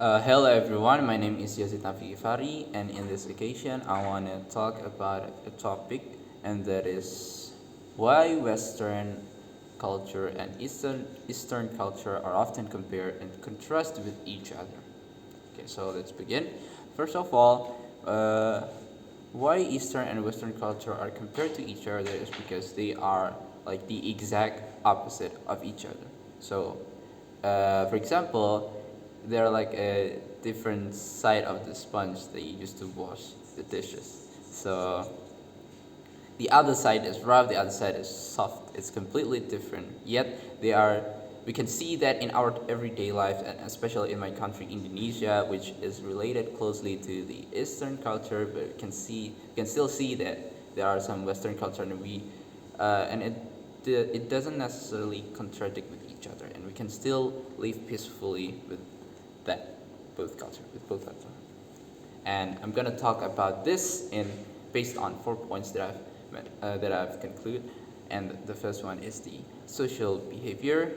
Hello everyone, my name is Yazid Nafi Ghifary, and in this occasion I want to talk about a topic, and that is why Western culture and Eastern culture are often compared and contrasted with each other. Okay, so let's begin. First of all, why Eastern and Western culture are compared to each other is because they are like the exact opposite of each other. So, for example, they're like a different side of the sponge that you use to wash the dishes. So the other side is rough, the other side is soft. It's completely different. Yet they are. We can see that in our everyday life, and especially in my country, Indonesia, which is related closely to the Eastern culture. But we can still see that there are some Western culture, and it doesn't necessarily contradict with each other, and we can still live peacefully with that with both culture. And I'm gonna talk about this in based on 4 points that I've concluded. And the first one is the social behavior.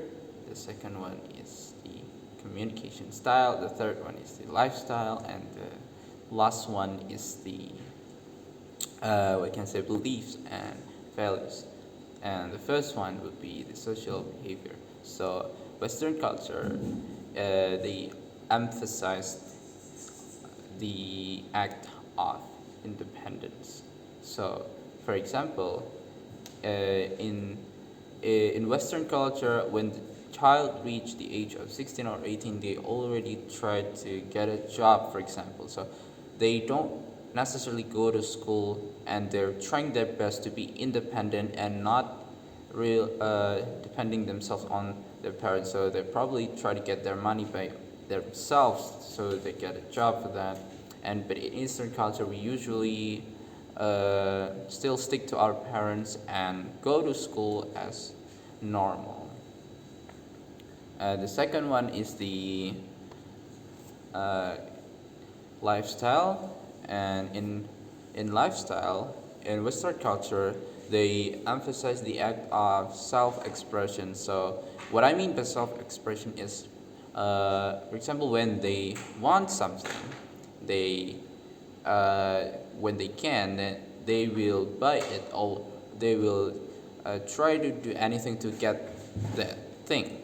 The second one is the communication style. The third one is the lifestyle, and the last one is the we can say beliefs and values. And the first one would be the social behavior. So Western culture, they emphasize the act of independence. So, for example, in in Western culture, when the child reach the age of 16 or 18, they already try to get a job, for example. So they don't necessarily go to school, and they're trying their best to be independent and not real depending themselves on their parents. So they probably try to get their money by themselves, so they get a job for that. And but in Eastern culture, we usually still stick to our parents and go to school as normal. The second one is the uh, lifestyle, and in lifestyle in Western culture, they emphasize the act of self-expression. So what I mean by self-expression is, for example, when they want something, they when they can, then they will buy it, or they will try to do anything to get that thing.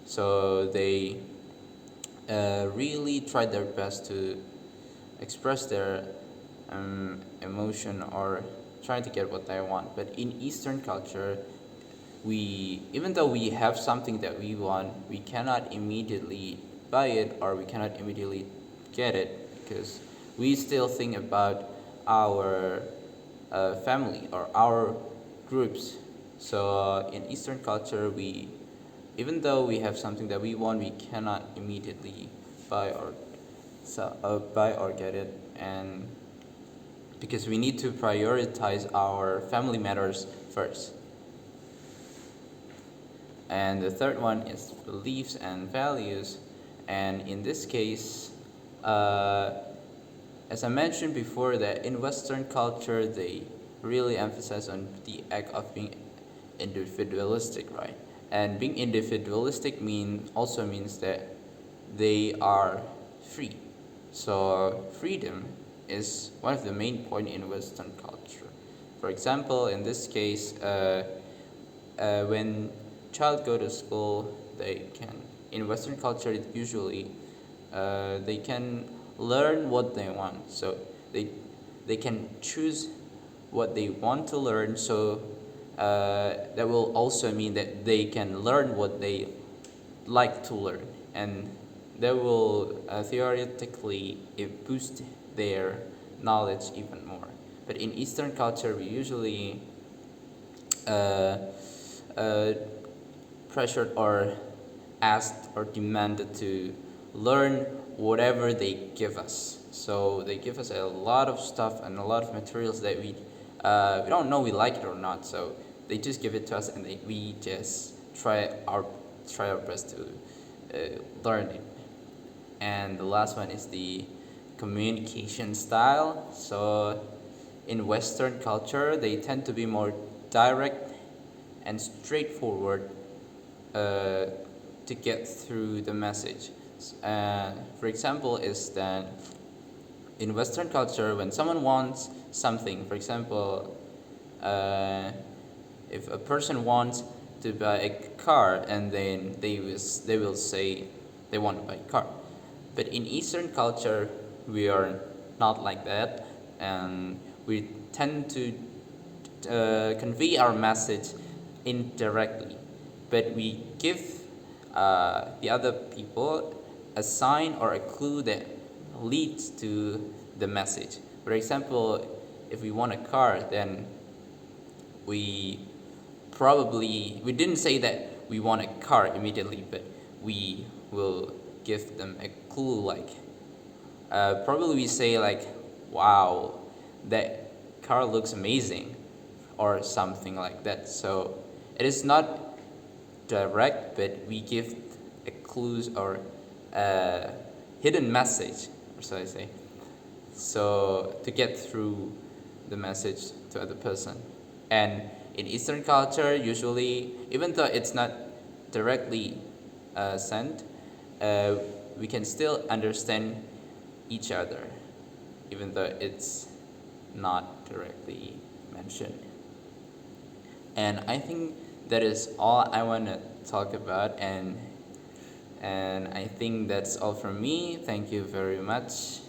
So they really try their best to express their emotion, or trying to get what they want. But in Eastern culture, we even though we have something that we want, we cannot immediately buy it, or we cannot immediately get it, because we still think about our family or our groups. So in Eastern culture, we even though we have something that we want, we cannot immediately buy or buy or get it, and because we need to prioritize our family matters first. And the third one is beliefs and values. And in this case, uh, as I mentioned before, that in Western culture, they really emphasize on the act of being individualistic, right? And being individualistic also means that they are free. So freedom is one of the main point in Western culture. For example, in this case, when child go to school, they can in Western culture usually they can learn what they want. So they they can choose what they want to learn. So that will also mean that they can learn what they like to learn, and that will theoretically boost their knowledge even more. But in Eastern culture, we usually uh, uh, pressured or asked or demanded to learn whatever they give us. So they give us a lot of stuff and a lot of materials that we don't know we like it or not. So they just give it to us, and we just try our best to learn it. And the last one is the communication style. So in Western culture, they tend to be more direct and straightforward uh, to get through the message. For example, is that in Western culture, when someone wants something, for example, uh, if a person wants to buy a car, and then they will say they want to buy a car. But in Eastern culture, we are not like that, and we tend to convey our message indirectly, but we give the other people a sign or a clue that leads to the message. For example, if we want a car, then we we didn't say that we want a car immediately, but we will give them a clue, like probably we say like, wow, that car looks amazing, or something like that. So it is not direct, but we give a clues or a hidden message, or so I say, so to get through the message to other person. And in Eastern culture, usually, even though it's not directly sent, uh, we can still understand each other, even though it's not directly mentioned. And I think that is all I want to talk about, and I think that's all from me. Thank you very much.